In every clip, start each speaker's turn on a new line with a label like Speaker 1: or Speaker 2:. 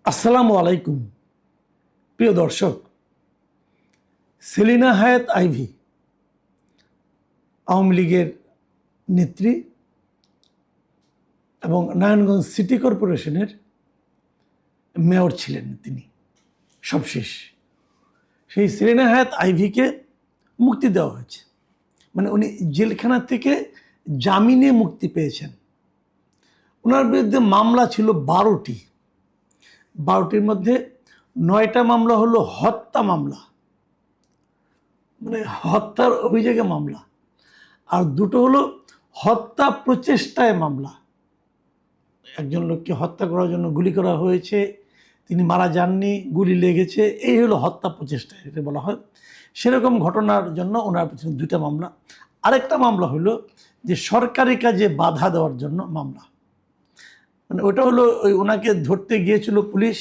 Speaker 1: আসসালামু আলাইকুম প্রিয় দর্শক। সেলিনা হায়াৎ আইভী আওয়ামী লীগের নেত্রী এবং নারায়ণগঞ্জ সিটি কর্পোরেশনের মেয়র ছিলেন তিনি সবশেষ। সেই সেলিনা হায়াৎ আইভীকে মুক্তি দেওয়া হয়েছে, মানে উনি জেলখানা থেকে জামিনে মুক্তি পেয়েছেন। ওনার বিরুদ্ধে মামলা ছিল 12টির মধ্যে 9টা মামলা হলো হত্যা মামলা, মানে হত্যার অভিযোগে মামলা, আর 2টো হলো হত্যা প্রচেষ্টায় মামলা। একজন লোককে হত্যা করার জন্য গুলি করা হয়েছে, তিনি মারা যাননি, গুলি লেগেছে, এই হলো হত্যা প্রচেষ্টা এটা বলা হয়। সেরকম ঘটনার জন্য ওনার পিছনে 2টা মামলা। আরেকটা মামলা হলো যে সরকারি কাজে বাধা দেওয়ার জন্য মামলা, মানে ওটা হলো ওনাকে ধরতে গিয়েছিল পুলিশ,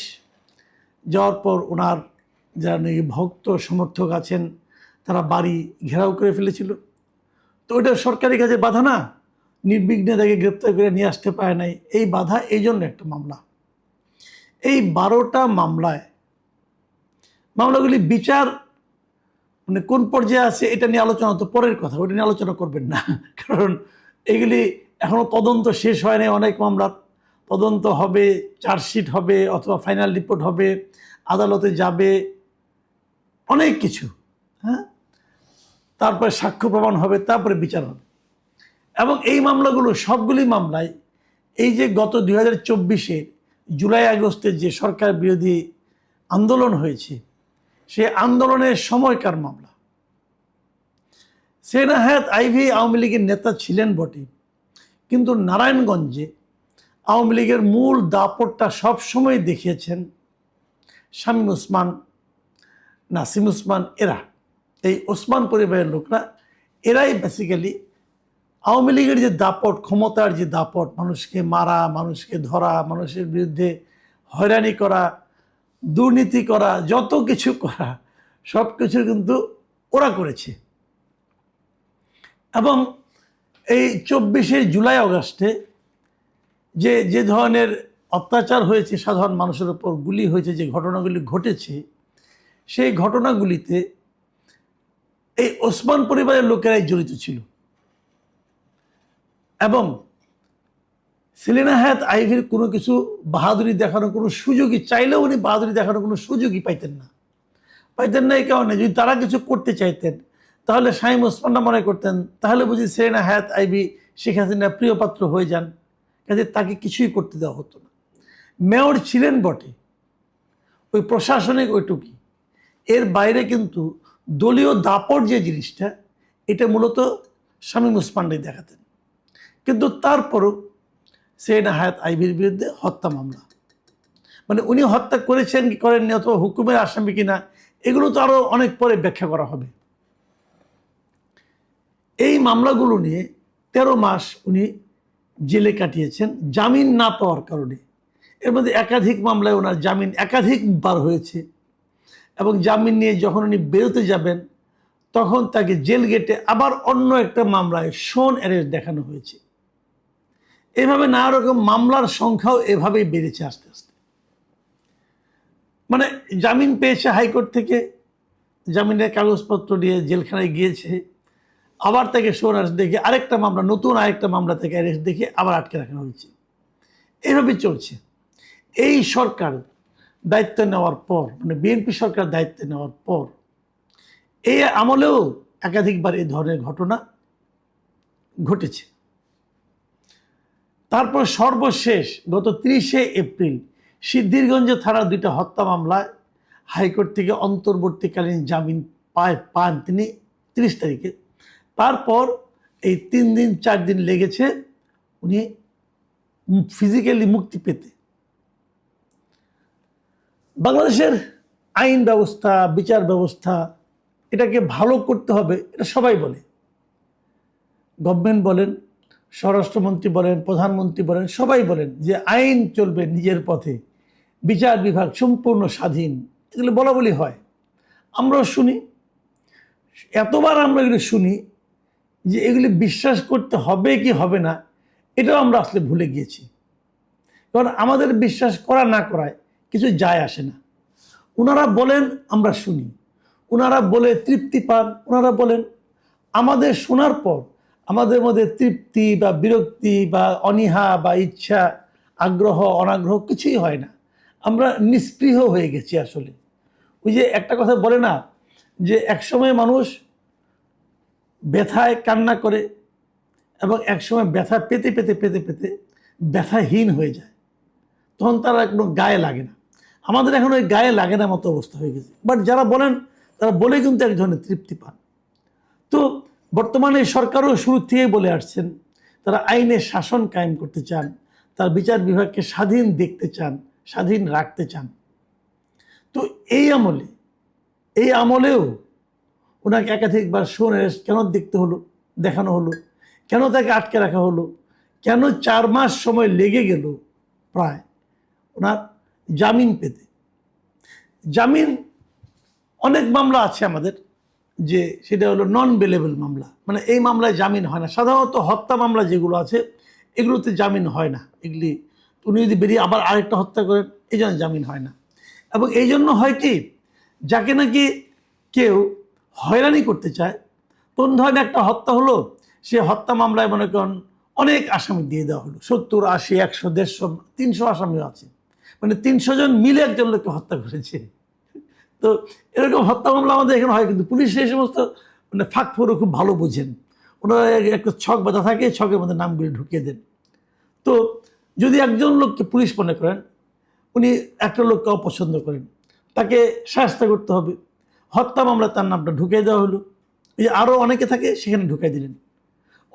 Speaker 1: যাওয়ার পর ওনার যারা নাকি ভক্ত সমর্থক আছেন তারা বাড়ি ঘেরাও করে ফেলেছিল। তো ওটা সরকারি কাজে বাধা না, নির্বিঘ্নে তাকে গ্রেপ্তার করে নিয়ে আসতে পারে নাই, এই বাধা, এই জন্য একটা মামলা। এই 12টা মামলাগুলি বিচার মানে কোন পর্যায়ে আছে এটা নিয়ে আলোচনা তো পরের কথা, ওটা নিয়ে আলোচনা করবেন না, কারণ এগুলি এখনও তদন্ত শেষ হয় নাই। অনেক মামলার তদন্ত হবে, চার্জশিট হবে অথবা ফাইনাল রিপোর্ট হবে, আদালতে যাবে, অনেক কিছু, হ্যাঁ, তারপরে সাক্ষ্য প্রমাণ হবে, তারপরে বিচার হবে। এবং এই মামলাগুলো সবগুলি মামলায় এই যে গত 2024-এর জুলাই আগস্টে যে সরকার বিরোধী আন্দোলন হয়েছে সে আন্দোলনের সময়কার মামলা। সেলিনা হায়াৎ আইভী আওয়ামী লীগের নেতা ছিলেন বটে, কিন্তু নারায়ণগঞ্জে আওয়ামী লীগের মূল দাপটটা সবসময় দেখিয়েছেন শামীম ওসমান, নাসিম ওসমান, এরা এই ওসমান পরিবারের লোকরা, এরাই বেসিক্যালি আওয়ামী লীগের যে দাপট, ক্ষমতার যে দাপট, মানুষকে মারা, মানুষকে ধরা, মানুষের বিরুদ্ধে হয়রানি করা, দুর্নীতি করা, যত কিছু করা সব কিছু কিন্তু ওরা করেছে। এবং এই 24শে জুলাই আগস্টে যে ধরনের অত্যাচার হয়েছে, সাধারণ মানুষের উপর গুলি হয়েছে, যে ঘটনাগুলি ঘটেছে, সেই ঘটনাগুলিতে এই ওসমান পরিবারের লোকেরাই জড়িত ছিল। এবং সেলিনা হায়াৎ আইভীর কোনো কিছু বাহাদুরি দেখানোর কোনো সুযোগই, চাইলেও উনি বাহাদুরি দেখানোর কোনো সুযোগই পাইতেন না। এই কারণে যদি তারা কিছু করতে চাইতেন তাহলে শামীম ওসমানরা মনে করতেন তাহলে বুঝি সেলিনা হায়াৎ আইভী শেখ হাসিনার প্রিয়পাত্র হয়ে যান, কাজে তাকে কিছুই করতে দেওয়া হতো না। মেয়র ছিলেন বটে, ওই প্রশাসনিক ওইটুকুই, এর বাইরে কিন্তু দলীয় দাপট যে জিনিসটা, এটা মূলত শামীম ওসমানরাই দেখাতেন। কিন্তু তারপরও সেলিনা হায়াৎ আইভীর বিরুদ্ধে হত্যা মামলা, মানে উনি হত্যা করেছেন কি করেননি অথবা হুকুমের আসামি কিনা, এগুলো তো আরও অনেক পরে ব্যাখ্যা করা হবে। এই মামলাগুলো নিয়ে 13 মাস উনি জেলে কাটিয়েছেন জামিন না পাওয়ার কারণে। এর মধ্যে একাধিক মামলায় ওনার জামিন একাধিকবার হয়েছে, এবং জামিন নিয়ে যখন উনি বেরোতে যাবেন তখন তাকে জেল গেটে আবার অন্য একটা মামলায় শোন অ্যারেস্ট দেখানো হয়েছে। এভাবে নানা রকম মামলার সংখ্যাও এভাবেই বেড়েছে আস্তে আস্তে। মানে জামিন পেয়েছে হাইকোর্ট থেকে, জামিনের কাগজপত্র নিয়ে জেলখানায় গিয়েছে, আবার তাকে শোন অ্যারেস্ট দেখে আরেকটা মামলা, নতুন আরেকটা মামলা থেকে অ্যারেস্ট দেখে আবার আটকে রাখা হয়েছে। এইভাবে চলছে। এই সরকার দায়িত্ব নেওয়ার পর, মানে বিএনপি সরকার দায়িত্ব নেওয়ার পর এই আমলেও একাধিকবার এই ধরনের ঘটনা ঘটেছে। তারপর সর্বশেষ গত 30শে এপ্রিল সিদ্ধিরগঞ্জ থানার 2টা হত্যা মামলায় হাইকোর্ট থেকে অন্তর্বর্তীকালীন জামিন পান তিনি 30 তারিখে। তারপর এই 3 দিন 4 দিন লেগেছে উনি ফিজিক্যালি মুক্তি পেতে। বাংলাদেশের আইন ব্যবস্থা, বিচার ব্যবস্থা, এটাকে ভালো করতে হবে, এটা সবাই বলে, গভর্নমেন্ট বলেন, স্বরাষ্ট্রমন্ত্রী বলেন, প্রধানমন্ত্রী বলেন, সবাই বলেন যে আইন চলবে নিজের পথে, বিচার বিভাগ সম্পূর্ণ স্বাধীন, এগুলো বলা বলি হয়, আমরাও শুনি। এতবার আমরা এগুলো শুনি যে এগুলি বিশ্বাস করতে হবে কি হবে না এটাও আমরা আসলে ভুলে গিয়েছি। কারণ আমাদের বিশ্বাস করা না করায় কিছু যায় আসে না। ওনারা বলেন আমরা শুনি, ওনারা বলে তৃপ্তি পান, ওনারা বলেন। আমাদের শোনার পর আমাদের মধ্যে তৃপ্তি বা বিরক্তি বা অনীহা বা ইচ্ছা, আগ্রহ অনাগ্রহ কিছুই হয় না। আমরা নিস্পৃহ হয়ে গেছি আসলে। ওই যে একটা কথা বলে না, যে একসময় মানুষ ব্যথায় কান্না করে এবং একসময় ব্যথা পেতে পেতে পেতে পেতে ব্যথাহীন হয়ে যায়, তখন তারা কোনো গায়ে লাগে না। আমাদের এখন ওই গায়ে লাগে না মতো অবস্থা হয়ে গেছে। বাট যারা বলেন তারা বলে কিন্তু এক ধরনের তৃপ্তি পান। তো বর্তমানে সরকারও শুরু থেকেই বলে আসছেন তারা আইনের শাসন কায়েম করতে চান, তার বিচার বিভাগকে স্বাধীন দেখতে চান, স্বাধীন রাখতে চান। তো এই আমলেও ওনাকে একাধিকবার শুনে কেন দেখতে হলো, দেখানো হলো, কেন তাকে আটকে রাখা হলো, কেন 4 মাস সময় লেগে গেল প্রায় ওনার জামিন পেতে। জামিন অনেক মামলা আছে আমাদের, যে সেটা হলো নন বেলেবল মামলা, মানে এই মামলায় জামিন হয় না। সাধারণত হত্যা মামলা যেগুলো আছে এগুলোতে জামিন হয় না। এগুলি উনি যদি বেরিয়ে আবার আরেকটা হত্যা করেন, এই জন্য জামিন হয় না। এবং এই জন্য হয় কি, যাকে নাকি কেউ হয়রানি করতে চায়, কোন ধরনের একটা হত্যা হলো, সে হত্যা মামলায় মনে করেন অনেক আসামি দিয়ে দেওয়া হলো, 70, 80, 100, 150, 300 আসামিও আছে। মানে 300 জন মিলে একজন লোককে হত্যা করেছে। তো এরকম হত্যা মামলা আমাদের এখানে হয়, কিন্তু পুলিশ এই সমস্ত মানে ফাঁকফোড়ও খুব ভালো বোঝেন। ওনারা একটা ছক বাঁধা থাকে, ছকের মধ্যে নামগুলি ঢুকিয়ে দেন। তো যদি একজন লোককে পুলিশ মনে করেন উনি একটা লোককে অপছন্দ করেন, তাকে শাস্তি করতে হবে, হত্যা মামলা তার নামটা ঢুকিয়ে দেওয়া হলো। এই যে আরও অনেকে থাকে সেখানে ঢুকাই দিলেন।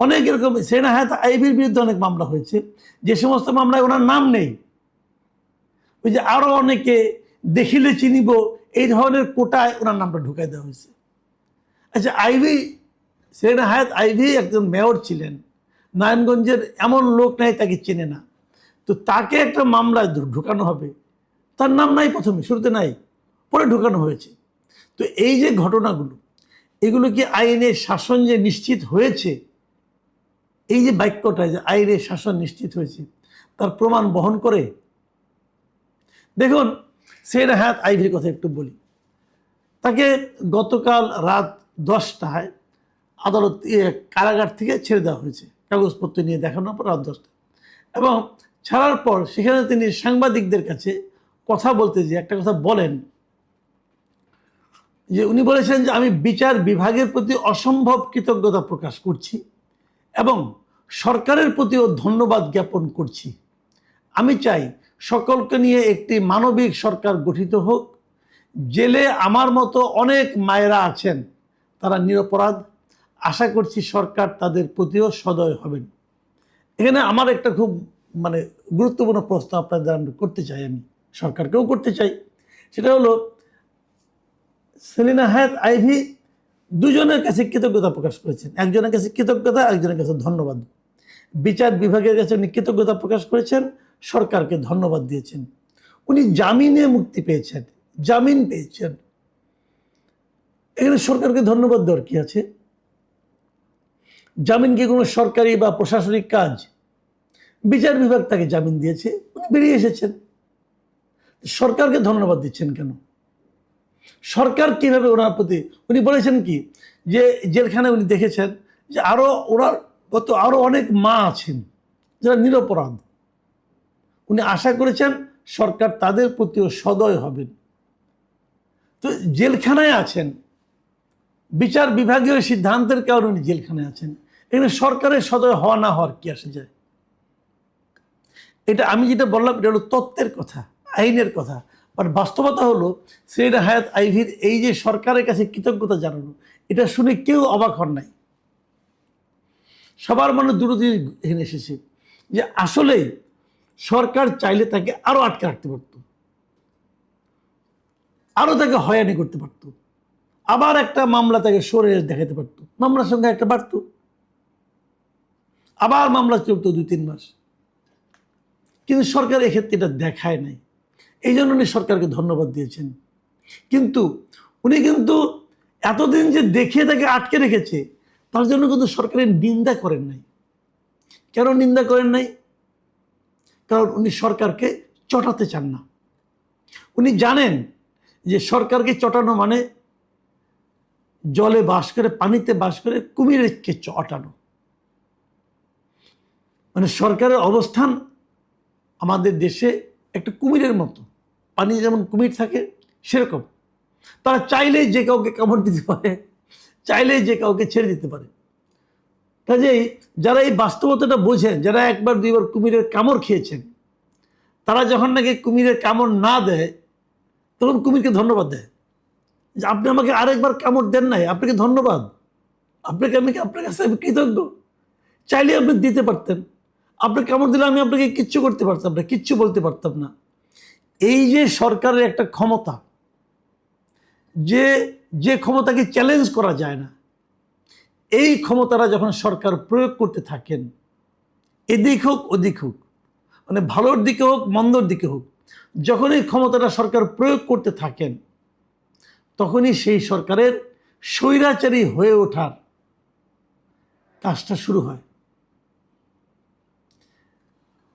Speaker 1: অনেক এরকম সেনা হায়াত আইভির বিরুদ্ধে অনেক মামলা হয়েছে, যে সমস্ত মামলায় ওনার নাম নেই। ওই যে আরও অনেকে দেখিলে চিনিব, এই ধরনের কোটায় ওনার নামটা ঢুকাই দেওয়া হয়েছে। আচ্ছা, সেনা হায়াত আইভি একজন মেয়র ছিলেন, নারায়ণগঞ্জের এমন লোক নাই তাকে চেনে না। তো তাকে একটা মামলায় ঢুকানো হবে, তার নাম নাই, প্রথমে শুরুতে নাই, পরে ঢুকানো হয়েছে। তো এই যে ঘটনাগুলো, এগুলো কি আইনের শাসন যে নিশ্চিত হয়েছে, এই যে বাক্যটা যে আইনের শাসন নিশ্চিত হয়েছে, তার প্রমাণ বহন করে? দেখুন, সেনা হায়াত আইভির কথা একটু বলি। তাকে গতকাল রাত 10টায় আদালত কারাগার থেকে ছেড়ে দেওয়া হয়েছে, কাগজপত্র নিয়ে দেখানোর পর রাত 10টা। এবং ছাড়ার পর সেখানে তিনি সাংবাদিকদের কাছে কথা বলতে যে একটা কথা বলেন, যে উনি বলেছেন যে আমি বিচার বিভাগের প্রতি অসম্ভব কৃতজ্ঞতা প্রকাশ করছি এবং সরকারের প্রতিও ধন্যবাদ জ্ঞাপন করছি। আমি চাই সকলকে নিয়ে একটি মানবিক সরকার গঠিত হোক। জেলে আমার মতো অনেক মায়েরা আছেন, তারা নিরপরাধ। আশা করছি সরকার তাদের প্রতিও সদয় হবেন। এখানে আমার একটা খুব মানে গুরুত্বপূর্ণ প্রশ্ন আপনাদের করতে চাই, আমি সরকারকেও করতে চাই। সেটা হলো, সেলিনা হায়াত আইভি দুজনের কাছে কৃতজ্ঞতা প্রকাশ করেছেন। একজনের কাছে কৃতজ্ঞতা, একজনের কাছে ধন্যবাদ। বিচার বিভাগের কাছে উনি কৃতজ্ঞতা প্রকাশ করেছেন, সরকারকে ধন্যবাদ দিয়েছেন। উনি জামিনে মুক্তি পেয়েছেন, জামিন পেয়েছেন। এখানে সরকারকে ধন্যবাদ দেওয়ার কি আছে? জামিন কি কোনো সরকারি বা প্রশাসনিক কাজ? বিচার বিভাগ তাকে জামিন দিয়েছে, উনি বেরিয়ে এসেছেন। সরকারকে ধন্যবাদ দিচ্ছেন কেন? সরকার কিভাবে ওনার প্রতি, উনি বলেছেন কি, যে জেলখানে উনি দেখেছেন যে আরো অনেক মা আছেন যারা নিরপরাধ। উনি আশা করেছেন সরকার তাদের প্রতিও সদয় হবেন। তো জেলখানায় আছেন, বিচার বিভাগীয় সিদ্ধান্তের কারণে উনি জেলখানায় আছেন। এখানে সরকারের সদয় হওয়া না হওয়ার কি আসে যায়? এটা আমি যেটা বললাম এটা হলো তত্ত্বের কথা, আইনের কথা। বাট বাস্তবতা হলো, সেলিনা হায়াত আইভির এই যে সরকারের কাছে কৃতজ্ঞতা জানানো, এটা শুনে কেউ অবাক হন নাই। সবার মনে দুটো জিনিস এখানে এসেছে, যে আসলেই সরকার চাইলে তাকে আরো আটকে রাখতে পারত, আরো তাকে হয়রানি করতে পারত, আবার একটা মামলা তাকে সরে দেখাতে পারত, মামলার সঙ্গে একটা বাড়ত, আবার মামলা চলতো 2-3 মাস। কিন্তু সরকার এক্ষেত্রে এটা দেখায় নাই, এই জন্য উনি সরকারকে ধন্যবাদ দিয়েছেন। কিন্তু উনি কিন্তু এতদিন যে দেখিয়ে তাকে আটকে রেখেছে, তার জন্য কিন্তু সরকারের নিন্দা করেন নাই। কেন নিন্দা করেন নাই? কারণ উনি সরকারকে চটাতে চান না। উনি জানেন যে সরকারকে চটানো মানে জলে বাস করে, পানিতে বাস করে কুমিরকে চটানো। মানে সরকারের অবস্থান আমাদের দেশে একটা কুমিরের মতো, পানি যেমন কুমির থাকে সেরকম। তারা চাইলেই যে কাউকে কামড় দিতে পারে, চাইলেই যে কাউকে ছেড়ে দিতে পারে। কাজেই যারা এই বাস্তবতাটা বোঝেন, যারা একবার দুইবার কুমিরের কামড় খেয়েছেন, তারা যখন নাকি কুমিরের কামড় না দেয় তখন কুমিরকে ধন্যবাদ দেয় যে আপনি আমাকে আরেকবার কামড় দেন নাই, আপনাকে ধন্যবাদ, আপনার কাছে আমি কৃতজ্ঞ। চাইলে আপনি দিতে পারতেন, আপনি কামড় দিলে আমি আপনাকে কিচ্ছু করতে পারতাম না, কিচ্ছু বলতে পারতাম না। এই যে সরকারের একটা ক্ষমতা, যে ক্ষমতাকে চ্যালেঞ্জ করা যায় না, এই ক্ষমতাটা যখন সরকার প্রয়োগ করতে থাকেন, এদিক হোক ওদিক হোক, মানে ভালোর দিকে হোক মন্দর দিকে হোক, যখন এই ক্ষমতাটা সরকার প্রয়োগ করতে থাকেন, তখনই সেই সরকারের স্বৈরাচারী হয়ে ওঠার কাজটা শুরু হয়।